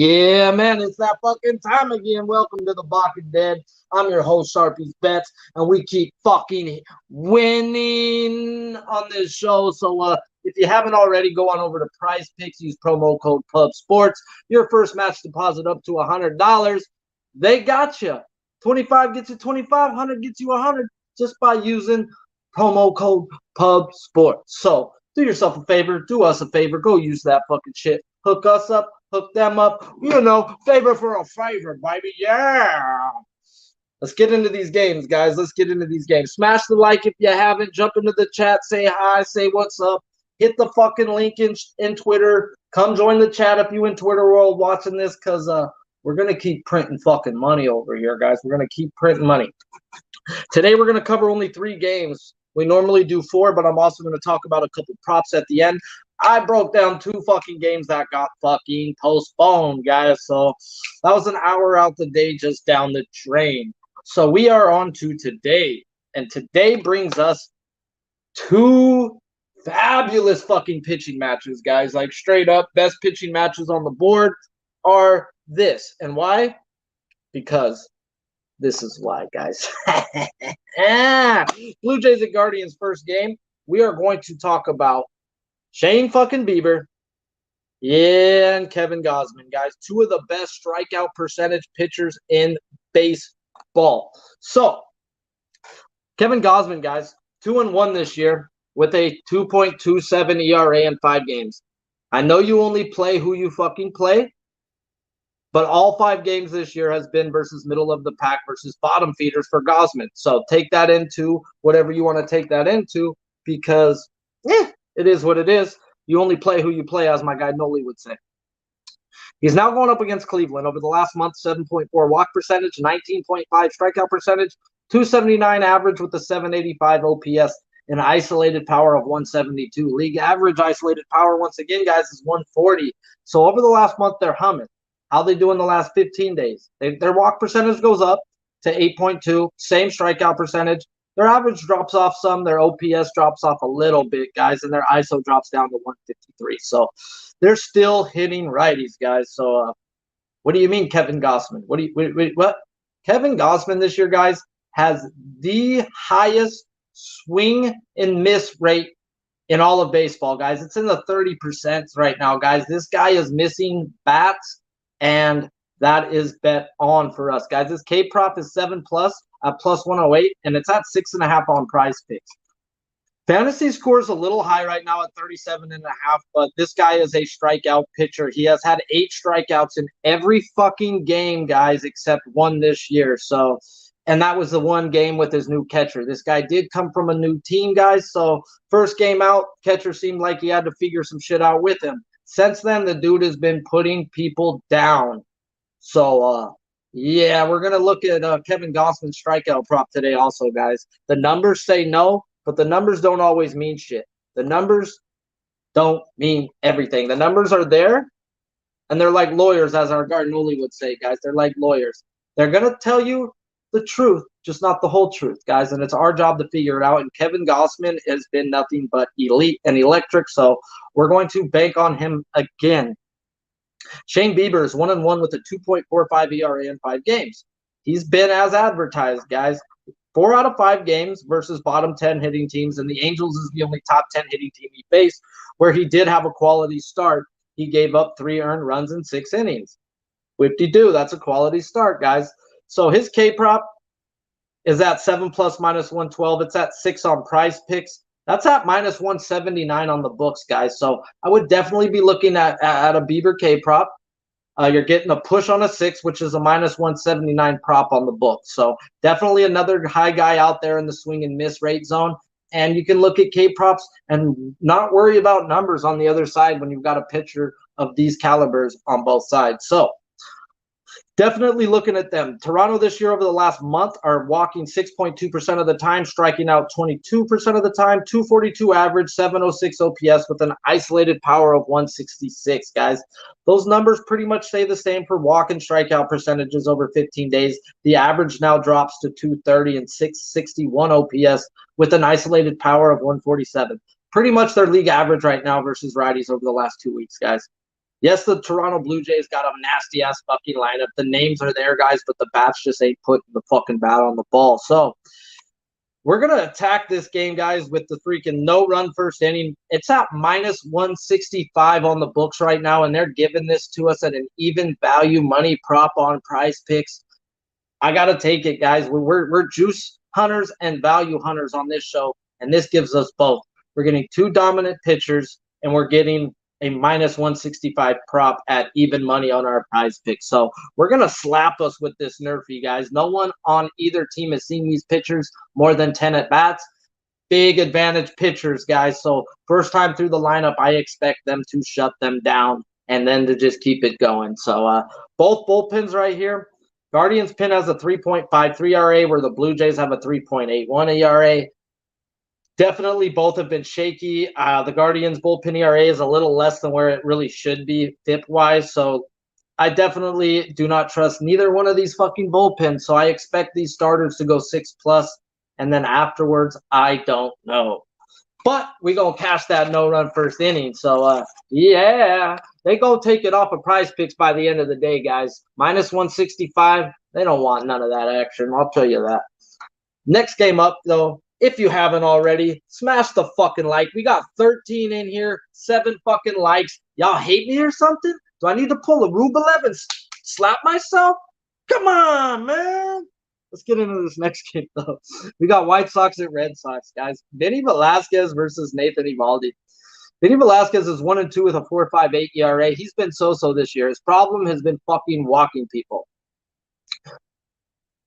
Yeah, man, it's that fucking time again. Welcome to the Balking Dead. I'm your host, Sharpie's Bets, and we keep fucking winning on this show. So, if you haven't already, go on over to Prize Picks. Use promo code Pub Sports. Your first match deposit up to $100. They got you. 25 gets you 25. 100 gets you 100 just by using promo code Pub Sports. So, do yourself a favor. Do us a favor. Go use that fucking shit. Hook us up. Hook them up. Favor for a favor, baby. Yeah. Let's get into these games, guys. Let's get into these games. Smash the like if you haven't. Jump into the chat. Say hi. Say what's up. Hit the fucking link in Twitter. Come join the chat if you in Twitter world watching this, because we're going to keep printing fucking money over here, guys. We're going to keep printing money. Today we're going to cover only 3 games. We normally do 4, but I'm also going to talk about a couple props at the end. I broke down 2 fucking games that got fucking postponed, guys. So that was an hour out the day just down the drain. So we are on to today. And today brings us 2 fabulous fucking pitching matches, guys. Like straight up, best pitching matches on the board are this. And why? Because this is why, guys. Blue Jays and Guardians first game. We are going to talk about Shane fucking Bieber, and Kevin Gausman, guys. 2 of the best strikeout percentage pitchers in baseball. So, Kevin Gausman, guys, 2-1 this year with a 2.27 ERA in 5 games. I know you only play who you fucking play, but all 5 games this year has been versus middle of the pack versus bottom feeders for Gausman. So take that into whatever you want to take that into, because it is what it is. You only play who you play, as my guy Noli would say. He's now going up against Cleveland. Over the last month, 7.4 walk percentage, 19.5 strikeout percentage, 279 average with a 785 OPS, and isolated power of 172. League average isolated power, once again, guys, is 140. So over the last month, they're humming. How they do in the last 15 days? Their walk percentage goes up to 8.2, same strikeout percentage. Their average drops off some. Their OPS drops off a little bit, guys, and their ISO drops down to 153. So they're still hitting righties, guys. So what do you mean, Kevin Gausman? What? Kevin Gausman this year, guys, has the highest swing and miss rate in all of baseball, guys. It's in the 30% right now, guys. This guy is missing bats, and that is bet on for us, guys. This K prop is 7+ at plus 108, and it's at 6.5 on Prize Picks. Fantasy score is a little high right now at 37.5, but this guy is a strikeout pitcher. He has had 8 strikeouts in every fucking game, guys, except 1 this year. So, and that was the 1 game with his new catcher. This guy did come from a new team, guys. So first game out, catcher seemed like he had to figure some shit out with him. Since then, the dude has been putting people down. So, yeah, we're going to look at Kevin Gausman's strikeout prop today also, guys. The numbers say no, but the numbers don't always mean shit. The numbers don't mean everything. The numbers are there, and they're like lawyers, as our Gardnoli would say, guys. They're like lawyers. They're going to tell you the truth, just not the whole truth, guys, and it's our job to figure it out, and Kevin Gausman has been nothing but elite and electric, so we're going to bank on him again. Shane Bieber is 1-1 with a 2.45 ERA in 5 games. He's been as advertised, guys. 4 out of 5 games versus bottom 10 hitting teams, and the Angels is the only top 10 hitting team he faced, where he did have a quality start. He gave up 3 earned runs in 6 innings. Whip-de-doo, that's a quality start, guys. So his K prop is at 7+ minus 112. It's at 6 on Prize Picks. That's at minus 179 on the books, guys. So I would definitely be looking at a Bieber K prop. You're getting a push on a 6, which is a minus 179 prop on the books. So definitely another high guy out there in the swing and miss rate zone. And you can look at K props and not worry about numbers on the other side when you've got a pitcher of these calibers on both sides. So definitely looking at them. Toronto this year over the last month are walking 6.2% of the time, striking out 22% of the time, 242 average, 706 OPS with an isolated power of 166, guys. Those numbers pretty much stay the same for walk and strikeout percentages over 15 days. The average now drops to 230 and 661 OPS with an isolated power of 147. Pretty much their league average right now versus righties over the last 2 weeks, guys. Yes, the Toronto Blue Jays got a nasty-ass fucking lineup. The names are there, guys, but the bats just ain't putting the fucking bat on the ball. So we're going to attack this game, guys, with the freaking no-run first inning. It's at minus 165 on the books right now, and they're giving this to us at an even value money prop on Prize Picks. I got to take it, guys. We're juice hunters and value hunters on this show, and this gives us both. We're getting two dominant pitchers, and we're getting a minus 165 prop at even money on our Prize Picks. So we're going to slap us with this nerfy, guys. No one on either team has seen these pitchers more than 10 at-bats. Big advantage pitchers, guys. So first time through the lineup, I expect them to shut them down and then to just keep it going. So both bullpens right here. Guardians pin has a 3.53 ERA, where the Blue Jays have a 3.81 ERA. Definitely both have been shaky. The Guardians bullpen ERA is a little less than where it really should be FIP-wise, so I definitely do not trust neither one of these fucking bullpens, so I expect these starters to go 6+, and then afterwards, I don't know. But we going to cash that no-run first inning. So, yeah, they go take it off of Prize Picks by the end of the day, guys. Minus 165, they don't want none of that action. I'll tell you that. Next game up, though, if you haven't already, smash the fucking like. We got 13 in here, 7 fucking likes. Y'all hate me or something? Do I need to pull a Rube 11, slap myself? Come on, man. Let's get into this next game, though. We got White Sox and Red Sox, guys. Vinny Velasquez versus Nathan Eovaldi. Vinny Velasquez is 1-2 with a 4.58 ERA. He's been so-so this year. His problem has been fucking walking people.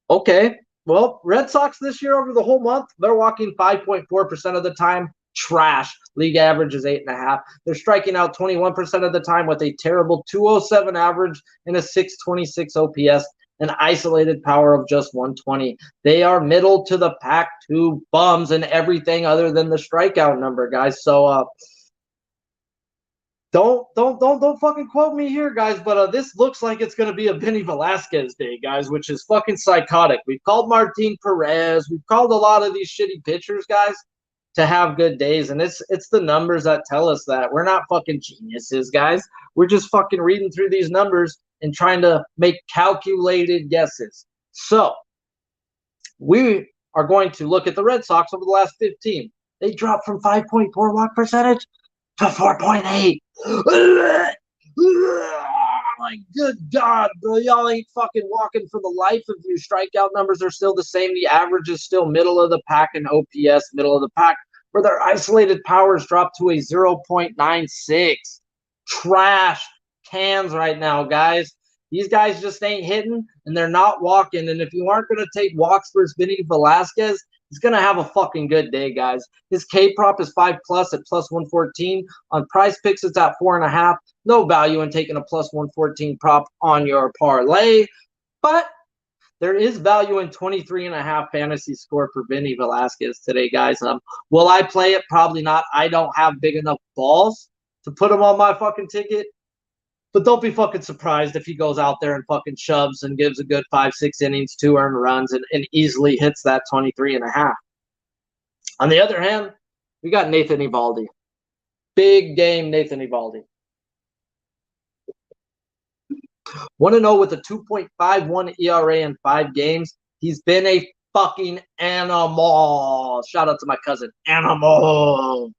Okay, well, Red Sox this year over the whole month, they're walking 5.4% of the time. Trash. League average is 8.5. They're striking out 21% of the time with a terrible 207 average and a 626 OPS. An isolated power of just 120. They are middle to the pack, two bums and everything other than the strikeout number, guys. So don't fucking quote me here, guys. But this looks like it's gonna be a Vinny Velasquez day, guys, which is fucking psychotic. We've called Martin Perez. We've called a lot of these shitty pitchers, guys, to have good days, and it's the numbers that tell us that. We're not fucking geniuses, guys. We're just fucking reading through these numbers and trying to make calculated guesses. So we are going to look at the Red Sox over the last 15. They dropped from 5.4 walk percentage to 4.8. My good God, bro. Y'all ain't fucking walking for the life of you. Strikeout numbers are still the same. The average is still middle of the pack, and OPS middle of the pack, where their isolated powers dropped to a 0.96. Trash cans right now, guys. These guys just ain't hitting, and they're not walking. And if you aren't going to take walks versus Vinny Velasquez, he's going to have a fucking good day, guys. His K prop is 5+ at plus 114. On Prize Picks, it's at 4.5. No value in taking a plus 114 prop on your parlay. But there is value in 23.5 fantasy score for Vinny Velasquez today, guys. Will I play it? Probably not. I don't have big enough balls to put him on my fucking ticket. But don't be fucking surprised if he goes out there and fucking shoves and gives a good 5-6 innings, 2 earned runs, and easily hits that 23.5. On the other hand, we got Nathan Eovaldi. Big game Nathan Eovaldi. 1-0 with a 2.51 ERA in 5 games. He's been a fucking animal. Shout out to my cousin. Animal.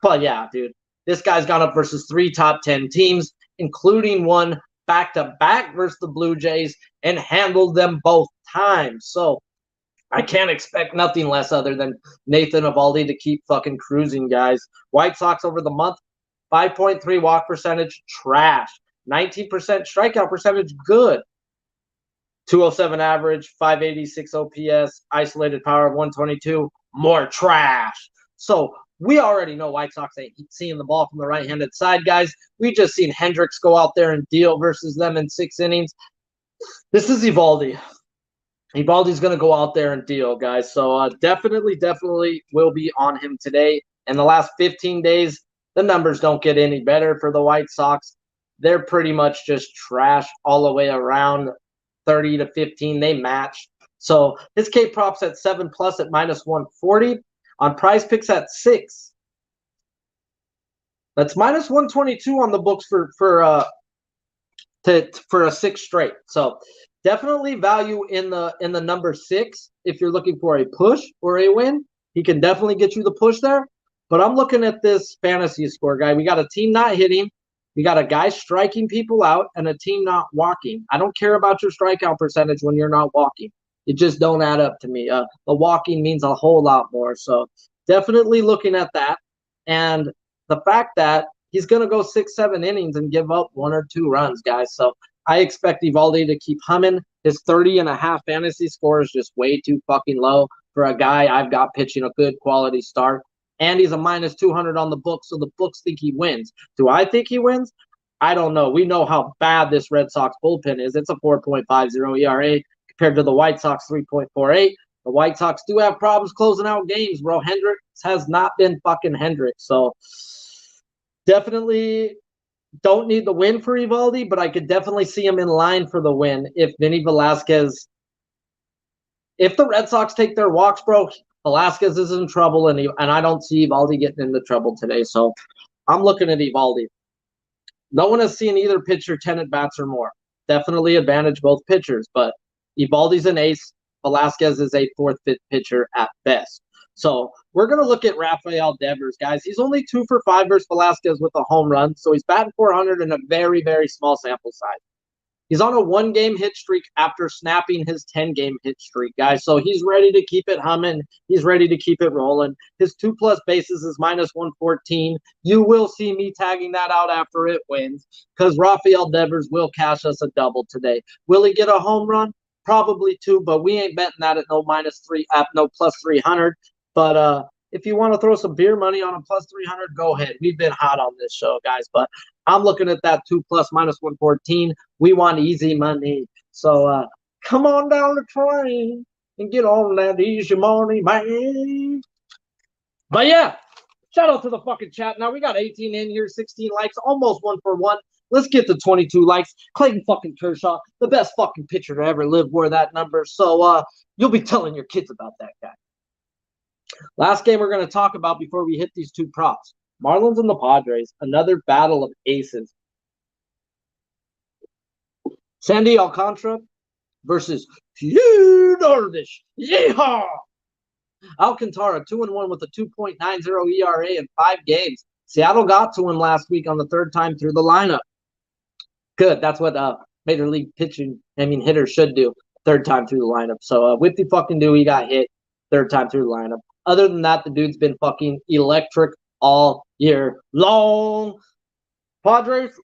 But yeah, dude. This guy's gone up versus 3 top 10 teams, including one back-to-back versus the Blue Jays, and handled them both times. So I can't expect nothing less other than Nathan Eovaldi to keep fucking cruising, guys. White Sox over the month, 5.3 walk percentage, trash. 19% strikeout percentage, good. 207 average, 586 OPS, isolated power of 122, more trash. So we already know White Sox ain't seeing the ball from the right-handed side, guys. We just seen Hendricks go out there and deal versus them in 6 innings. This is Eovaldi. Eovaldi's going to go out there and deal, guys. So definitely will be on him today. In the last 15 days, the numbers don't get any better for the White Sox. They're pretty much just trash all the way around. 30 to 15, they match. So his K props at 7+ at minus 140. On Prize Picks at 6. That's minus 122 on the books for a 6 straight. So definitely value in the number 6 if you're looking for a push or a win. He can definitely get you the push there. But I'm looking at this fantasy score, guy. We got a team not hitting. We got a guy striking people out and a team not walking. I don't care about your strikeout percentage when you're not walking. It just don't add up to me. The walking means a whole lot more. So definitely looking at that. And the fact that he's going to go 6-7 innings and give up 1 or 2 runs, guys. So I expect Evaldi to keep humming. His 30.5 fantasy score is just way too fucking low for a guy I've got pitching a good quality start. And he's a minus 200 on the books, so the books think he wins. Do I think he wins? I don't know. We know how bad this Red Sox bullpen is. It's a 4.50 ERA compared to the White Sox 3.48. The White Sox do have problems closing out games, bro. Hendricks has not been fucking Hendricks. So definitely don't need the win for Evaldi, but I could definitely see him in line for the win if Vinny Velasquez. If the Red Sox take their walks, bro, Velasquez is in trouble, and I don't see Evaldi getting into trouble today. So I'm looking at Evaldi. No one has seen either pitcher 10 at bats or more. Definitely advantage both pitchers, but Evaldi's an ace. Velasquez is a 4th, 5th pitcher at best. So we're going to look at Rafael Devers, guys. He's only 2 for 5 versus Velasquez with a home run, so he's batting 400 in a very, very small sample size. He's on a 1-game hit streak after snapping his 10-game hit streak, guys. So he's ready to keep it humming. He's ready to keep it rolling. His 2+ bases is minus 114. You will see me tagging that out after it wins because Rafael Devers will cash us a double today. Will he get a home run? Probably 2, but we ain't betting that at no plus 300. But if you want to throw some beer money on a plus 300, go ahead. We've been hot on this show, guys, but I'm looking at that 2+ minus 114. We want easy money. So come on down the train and get on that easy money, man. But yeah, shout out to the fucking chat. Now we got 18 in here, 16 likes, almost 1 for 1. Let's get to 22 likes. Clayton fucking Kershaw, the best fucking pitcher to ever live, wore that number. So you'll be telling your kids about that guy. Last game we're going to talk about before we hit these 2 props. Marlins and the Padres, another battle of aces. Sandy Alcantara versus Yu Darvish. Yeehaw! Alcantara 2-1 with a 2.90 ERA in 5 games. Seattle got to him last week on the 3rd time through the lineup. Good. That's what Major League hitters should do. 3rd time through the lineup. So whippy fucking do, he got hit 3rd time through the lineup. Other than that, the dude's been fucking electric all year long. Padres,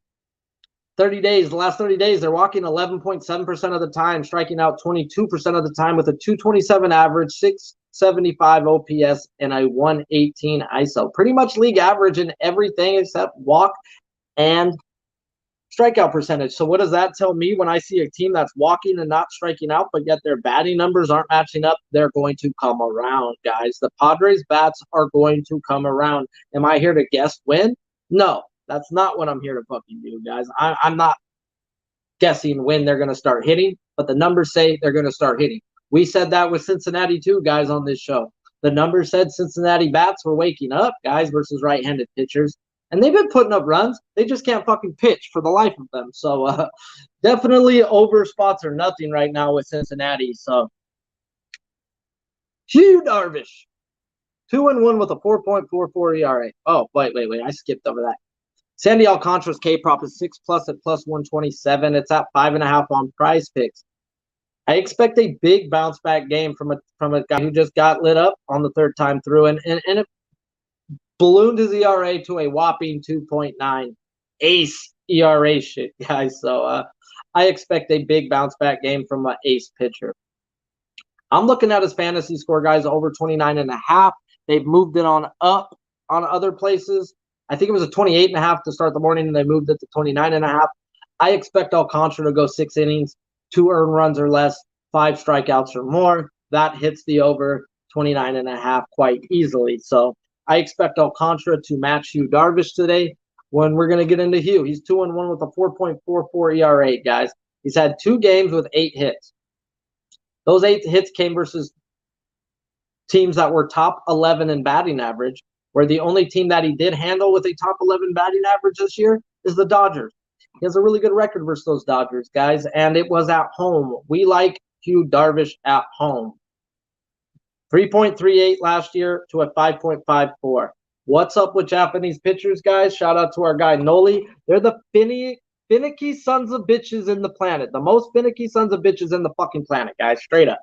30 days. The last 30 days, they're walking 11.7% of the time, striking out 22% of the time with a 227 average, 675 OPS, and a 118 ISO. Pretty much league average in everything except walk and strikeout percentage. So what does that tell me when I see a team that's walking and not striking out, but yet their batting numbers aren't matching up? They're going to come around, guys. The Padres bats are going to come around. Am I here to guess when? No, that's not what I'm here to fucking do, guys. I'm not guessing when they're going to start hitting, but the numbers say they're going to start hitting. We said that with Cincinnati too, guys, on this show. The numbers said Cincinnati bats were waking up, guys, versus right-handed pitchers. And they've been putting up runs. They just can't fucking pitch for the life of them. So definitely over spots or nothing right now with Cincinnati. So Yu Darvish, 2-1 with a 4.44 ERA. Oh, wait. I skipped over that. Sandy Alcantara's K-prop is 6+ at plus 127. It's at 5.5 on Prize Picks. I expect a big bounce back game from a guy who just got lit up on the 3rd time through, and it ballooned his ERA to a whopping 2.9. Ace ERA shit, guys. So I expect a big bounce back game from an ace pitcher. I'm looking at his fantasy score, guys, over 29.5. They've moved it on up on other places. I think it was a 28.5 to start the morning, and they moved it to 29.5. I expect Alcantara to go 6 innings, 2 earned runs or less, 5 strikeouts or more. That hits the over 29.5 quite easily. So I expect Alcantara to match Yu Darvish today when we're going to get into Hugh. He's 2-1 with a 4.44 ERA, guys. He's had 2 games with 8 hits. Those 8 hits came versus teams that were top 11 in batting average. where the only team that he did handle with a top 11 batting average this year is the Dodgers. He has a really good record versus those Dodgers, guys, and it was at home. We like Hugh Darvish at home. 3.38 last year to a 5.54. What's up with Japanese pitchers, guys? Shout out to our guy Noli. They're the finicky sons of bitches in the planet. The most finicky sons of bitches in the fucking planet, guys. Straight up.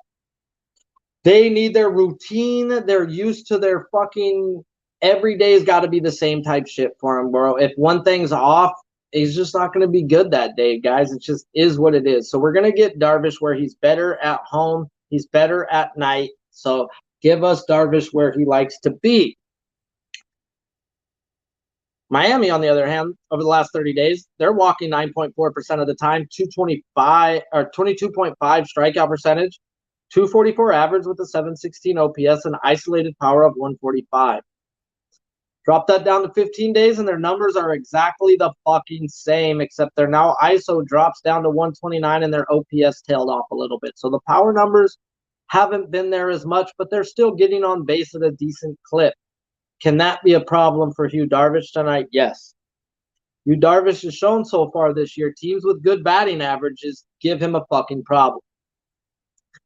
They need their routine. They're used to their fucking every day's got to be the same type shit for them, bro. If one thing's off, he's just not going to be good that day, guys. It just is what it is. So we're going to get Darvish where he's better at home. He's better at night. So give us Darvish where he likes to be. Miami, on the other hand, over the last 30 days, they're walking 9.4% of the time, 225 or 22.5 strikeout percentage, 244 average with a 716 OPS, and isolated power of 145. Drop that down to 15 days, and their numbers are exactly the fucking same, except their now ISO drops down to 129, and their OPS tailed off a little bit. So the power numbers haven't been there as much, but they're still getting on base at a decent clip. Can that be a problem for Hugh Darvish tonight? Yes. Hugh Darvish has shown so far this year, teams with good batting averages give him a fucking problem.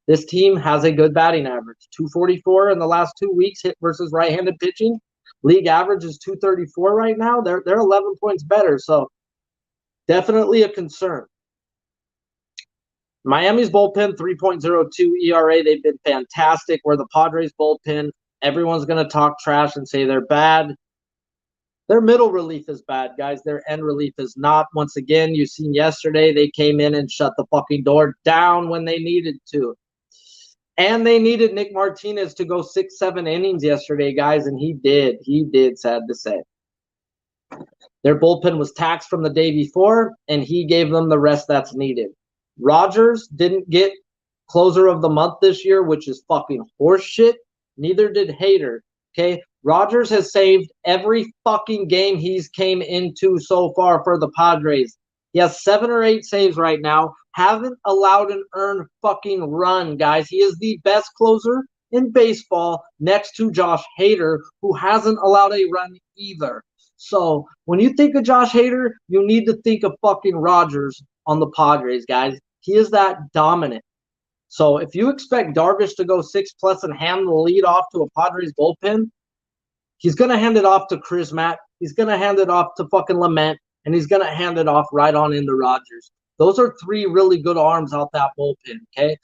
This team has a good batting average. 244 in the last 2 weeks hit versus right-handed pitching. League average is 234 right now. They're 11 points better, so definitely a concern. Miami's bullpen, 3.02 ERA. They've been fantastic. Where the Padres bullpen, everyone's going to talk trash and say they're bad. Their middle relief is bad, guys. Their end relief is not. Once again, you've seen yesterday, they came in and shut the fucking door down when they needed to. And they needed Nick Martinez to go 6-7 innings yesterday, guys, and he did. He did, sad to say. Their bullpen was taxed from the day before, and he gave them the rest that's needed. Rogers didn't get closer of the month this year, which is fucking horseshit. Neither did Hader, okay? Rogers has saved every fucking game he's came into so far for the Padres. He has 7 or 8 saves right now. Haven't allowed an earned fucking run, guys. He is the best closer in baseball next to Josh Hader, who hasn't allowed a run either. So when you think of Josh Hader, you need to think of fucking Rogers on the Padres, guys. He is that dominant. So if you expect Darvish to go 6+ and hand the lead off to a Padres bullpen, he's going to hand it off to Chris Matt. He's going to hand it off to fucking Lament. And he's going to hand it off right on into Rogers. Those are 3 really good arms out that bullpen, okay?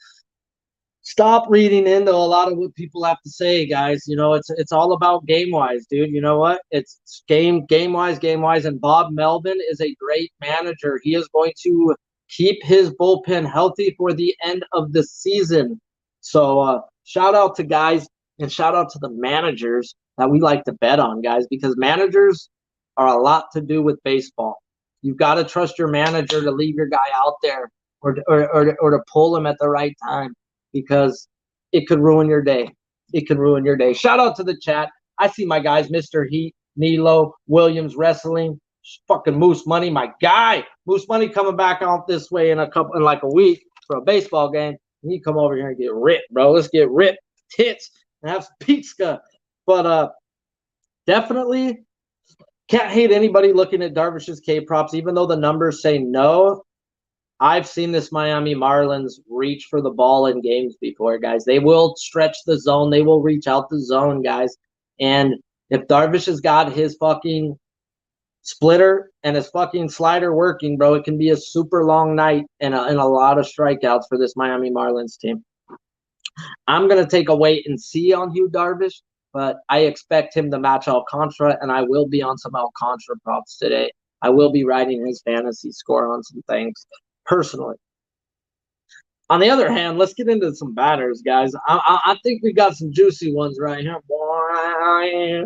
Stop reading into a lot of what people have to say, guys. You know, it's all about game-wise, dude. You know what? It's game-wise. And Bob Melvin is a great manager. He is going to keep his bullpen healthy for the end of the season. So shout out to guys and shout out to the managers that we like to bet on, guys, because managers are a lot to do with baseball. You've got to trust your manager to leave your guy out there or to pull him at the right time, because it could ruin your day. It could ruin your day. Shout out to the chat. I see my guys, Mr. Heat, Nilo, Williams Wrestling, fucking Moose Money, my guy. Moose Money coming back out this way in like a week for a baseball game. And you come over here and get ripped, bro. Let's get ripped, tits, and have some pizza. But definitely can't hate anybody looking at Darvish's K-props, even though the numbers say no. I've seen this Miami Marlins reach for the ball in games before, guys. They will stretch the zone. They will reach out the zone, guys. And if Darvish has got his fucking splitter and his fucking slider working, bro, it can be a super long night and a lot of strikeouts for this Miami Marlins team. I'm going to take a wait and see on Hugh Darvish, but I expect him to match Alcantara, and I will be on some Alcantara props today. I will be writing his fantasy score on some things personally. On the other hand, let's get into some batters, guys. I think we got some juicy ones right here. Boy.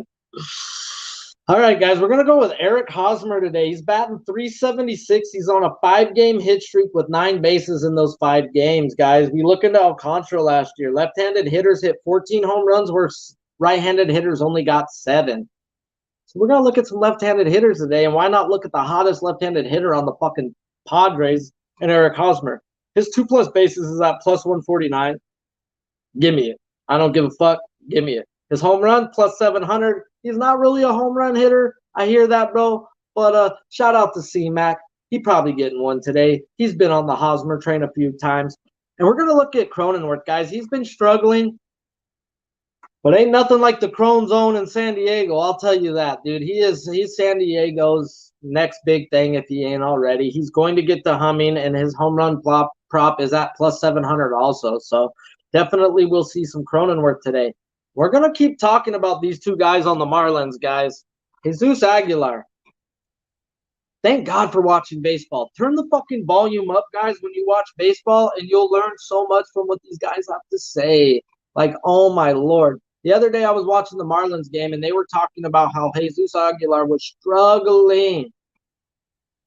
All right, guys, we're going to go with Eric Hosmer today. He's batting .376. He's on a 5-game hit streak with 9 bases in those 5 games, guys. We look into Alcantara last year. Left-handed hitters hit 14 home runs, where right-handed hitters only got 7. So we're going to look at some left-handed hitters today, and why not look at the hottest left-handed hitter on the fucking Padres, and Eric Hosmer. His 2+ bases is at +149. Give me it. I don't give a fuck. Give me it. His home run +700. He's not really a home run hitter. I hear that, bro. But shout out to C-Mac. He probably getting one today. He's been on the Hosmer train a few times. And we're going to look at Cronenworth, guys. He's been struggling. But ain't nothing like the Crone Zone in San Diego. I'll tell you that, dude. He's San Diego's next big thing if he ain't already. He's going to get the humming, and his home run prop is at plus 700 also. So definitely we'll see some Cronenworth today. We're going to keep talking about these two guys on the Marlins, guys. Jesus Aguilar. Thank God for watching baseball. Turn the fucking volume up, guys, when you watch baseball, and you'll learn so much from what these guys have to say. Like, oh my Lord. The other day I was watching the Marlins game, and they were talking about how Jesus Aguilar was struggling.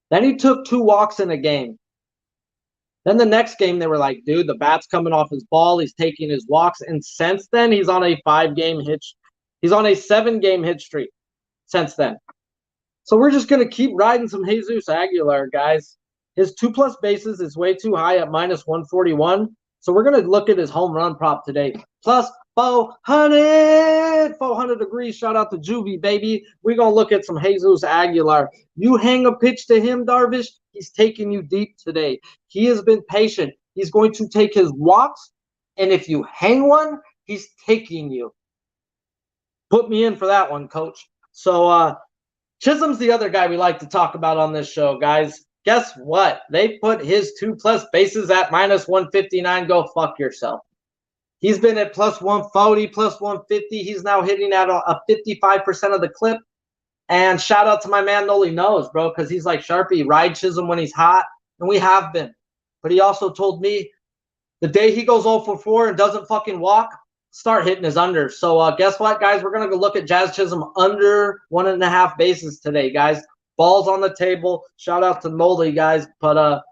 Then he took 2 walks in a game. Then the next game, they were like, dude, the bat's coming off his ball. He's taking his walks. And since then, he's on a 5-game hit. He's on a 7-game hit streak since then. So we're just going to keep riding some Jesus Aguilar, guys. His 2+ bases is way too high at minus 141. So we're going to look at his home run prop today. Plus 400 degrees. Shout out to Juvie, baby. We're going to look at some Jesus Aguilar. You hang a pitch to him, Darvish, he's taking you deep today. He has been patient. He's going to take his walks, and if you hang one, he's taking you. Put me in for that one, coach. So Chisholm's the other guy we like to talk about on this show, guys. Guess what? They put his 2+ bases at minus 159. Go fuck yourself. He's been at plus 140, plus 150. He's now hitting at a 55% of the clip. And shout out to my man Noli Knows, bro, because he's like Sharpie, ride Chisholm when he's hot. And we have been. But he also told me the day he goes 0 for 4 and doesn't fucking walk, start hitting his under. So guess what, guys? We're going to go look at Jazz Chisholm under 1.5 bases today, guys. Balls on the table. Shout out to Noli, guys. But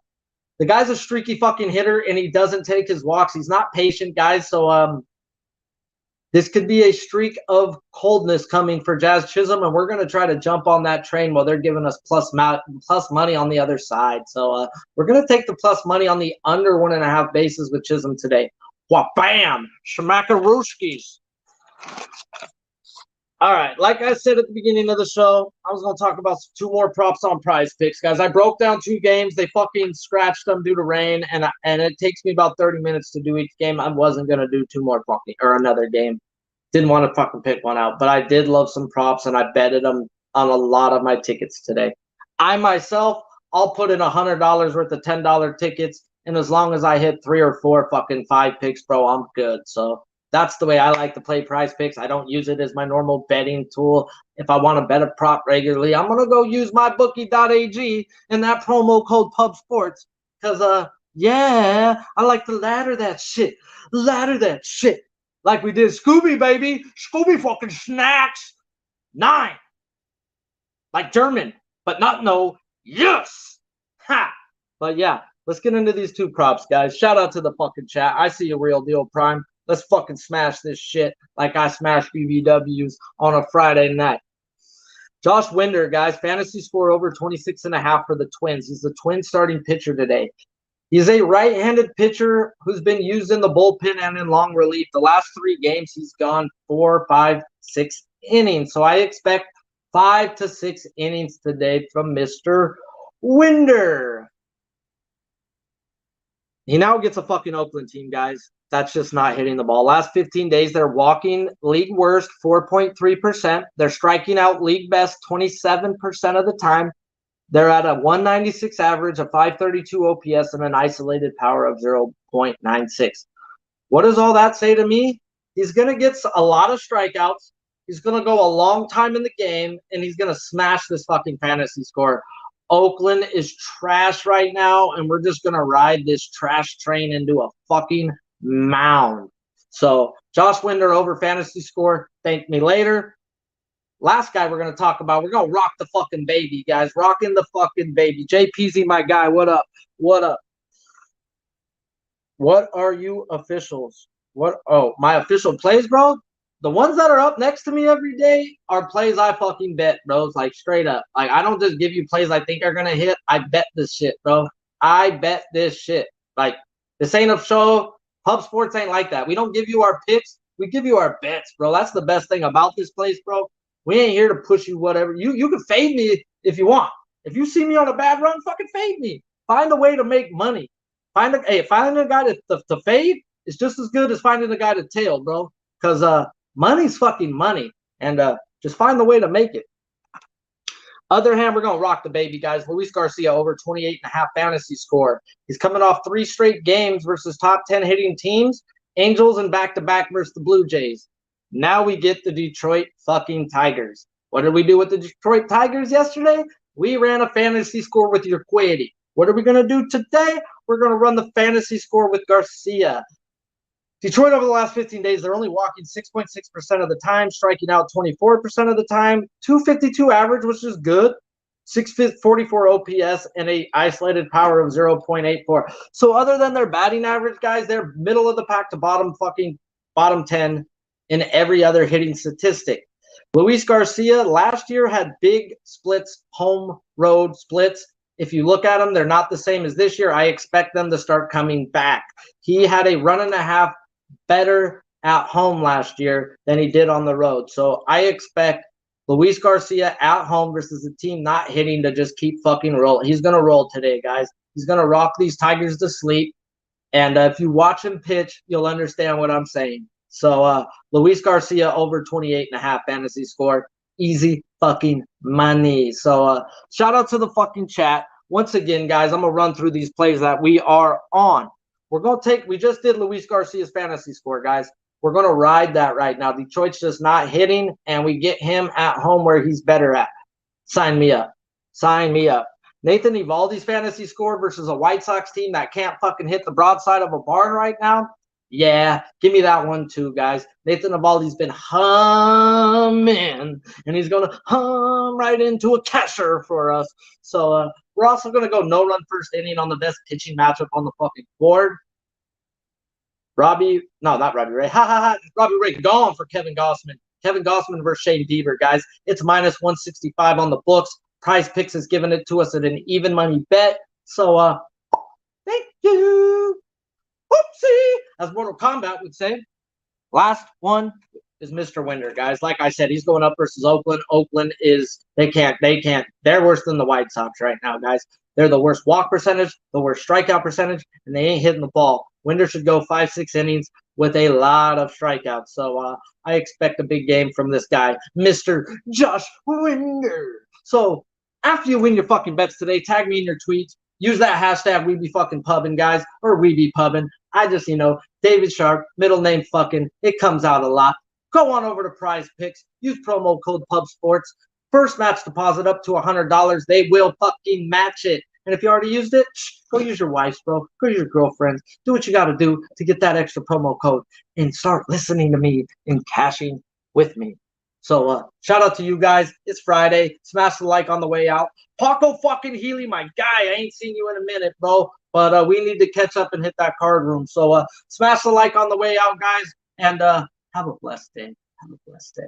the guy's a streaky fucking hitter, and he doesn't take his walks. He's not patient, guys. So this could be a streak of coldness coming for Jazz Chisholm, and we're going to try to jump on that train while they're giving us plus money on the other side. So we're going to take the plus money on the under 1.5 bases with Chisholm today. Wha-bam! Shmakaruskis. All right, like I said at the beginning of the show, I was going to talk about 2 more props on Prize Picks, guys. I broke down 2 games. They fucking scratched them due to rain, and it takes me about 30 minutes to do each game. I wasn't going to do 2 more fucking or another game. Didn't want to fucking pick one out, but I did love some props, and I betted them on a lot of my tickets today. I myself, I'll put in $100 worth of $10 tickets, and as long as I hit 3 or 4 fucking 5 picks, bro, I'm good. So that's the way I like to play Prize Picks. I don't use it as my normal betting tool. If I want to bet a prop regularly, I'm going to go use mybookie.ag and that promo code PUBSPORTS because, yeah, I like to ladder that shit. Ladder that shit. Like we did Scooby, baby. Scooby fucking snacks. 9. Like German, but not no. Yes. Ha. But, yeah, let's get into these 2 props, guys. Shout out to the fucking chat. I see a real deal, Prime. Let's fucking smash this shit like I smash BBWs on a Friday night. Josh Winder, guys, fantasy score over 26.5 for the Twins. He's the Twins starting pitcher today. He's a right-handed pitcher who's been used in the bullpen and in long relief. The last 3 games, he's gone 4, 5, 6 innings. So I expect 5 to 6 innings today from Mr. Winder. He now gets a fucking Oakland team, guys. That's just not hitting the ball. Last 15 days, they're walking league worst 4.3%. They're striking out league best 27% of the time. They're at a 196 average, a 532 OPS, and an isolated power of 0.96. What does all that say to me? He's going to get a lot of strikeouts. He's going to go a long time in the game, and he's going to smash this fucking fantasy score. Oakland is trash right now, and we're just going to ride this trash train into a fucking mound. So Josh Winder over fantasy score. Thank me later. Last guy we're going to talk about, we're going to rock the fucking baby, guys. Rocking the fucking baby. JPZ, my guy, what up? What up? What are you officials? What? Oh, my official plays, bro? The ones that are up next to me every day are plays I fucking bet, bro. It's like straight up. Like, I don't just give you plays I think are going to hit. I bet this shit, bro. I bet this shit. Like, this ain't a show. Pub Sports ain't like that. We don't give you our picks. We give you our bets, bro. That's the best thing about this place, bro. We ain't here to push you whatever. You can fade me if you want. If you see me on a bad run, fucking fade me. Find a way to make money. Finding a guy to fade is just as good as finding a guy to tail, bro. Because money's fucking money. And just find the way to make it. Other hand, we're going to rock the baby, guys. Luis Garcia over 28.5 fantasy score. He's coming off 3 straight games versus top 10 hitting teams. Angels and back-to-back versus the Blue Jays. Now we get the Detroit fucking Tigers. What did we do with the Detroit Tigers yesterday? We ran a fantasy score with Urquidy. What are we going to do today? We're going to run the fantasy score with Garcia. Detroit over the last 15 days, they're only walking 6.6% of the time, striking out 24% of the time, 252 average, which is good, 644 OPS, and a isolated power of 0.84. So other than their batting average, guys, they're middle of the pack to bottom 10 in every other hitting statistic. Luis Garcia last year had big splits, home road splits. If you look at them, they're not the same as this year. I expect them to start coming back. He had a run and a half better at home last year than he did on the road. So I expect Luis Garcia at home versus a team not hitting to just keep fucking roll. He's going to roll today, guys. He's going to rock these Tigers to sleep. And if you watch him pitch, you'll understand what I'm saying. So Luis Garcia over 28.5 fantasy score. Easy fucking money. So shout out to the fucking chat. Once again, guys, I'm going to run through these plays that we are on. We just did Luis Garcia's fantasy score, guys. We're going to ride that right now. Detroit's just not hitting, and we get him at home where he's better at. Sign me up. Sign me up. Nathan Eovaldi's fantasy score versus a White Sox team that can't fucking hit the broadside of a barn right now. Yeah, give me that one too, guys. Nathan Eovaldi's been humming, and he's going to hum right into a catcher for us. So we're also going to go no-run first inning on the best pitching matchup on the fucking board. Robbie Ray gone for Kevin Gossman. Kevin Gossman versus Shane Bieber, guys. It's minus 165 on the books. Prize Picks has given it to us at an even money bet. So thank you. Whoopsie, as Mortal Kombat would say. Last one is Mr. Winder, guys. Like I said, he's going up versus Oakland. Oakland is, they can't. They're worse than the White Sox right now, guys. They're the worst walk percentage, the worst strikeout percentage, and they ain't hitting the ball. Winder should go 5-6 innings with a lot of strikeouts. So I expect a big game from this guy, Mr. Josh Winder. So after you win your fucking bets today, tag me in your tweets. Use that hashtag we be fucking pubbing, guys, or we be pubbing. I just, David Sharp, middle name fucking. It comes out a lot. Go on over to Prize Picks. Use promo code PubSports. First match deposit up to $100. They will fucking match it. And if you already used it, go use your wife's, bro. Go use your girlfriend's. Do what you got to do to get that extra promo code and start listening to me and cashing with me. So shout out to you guys. It's Friday. Smash the like on the way out. Paco fucking Healy, my guy. I ain't seen you in a minute, bro. But we need to catch up and hit that card room. So smash the like on the way out, guys. And have a blessed day. Have a blessed day.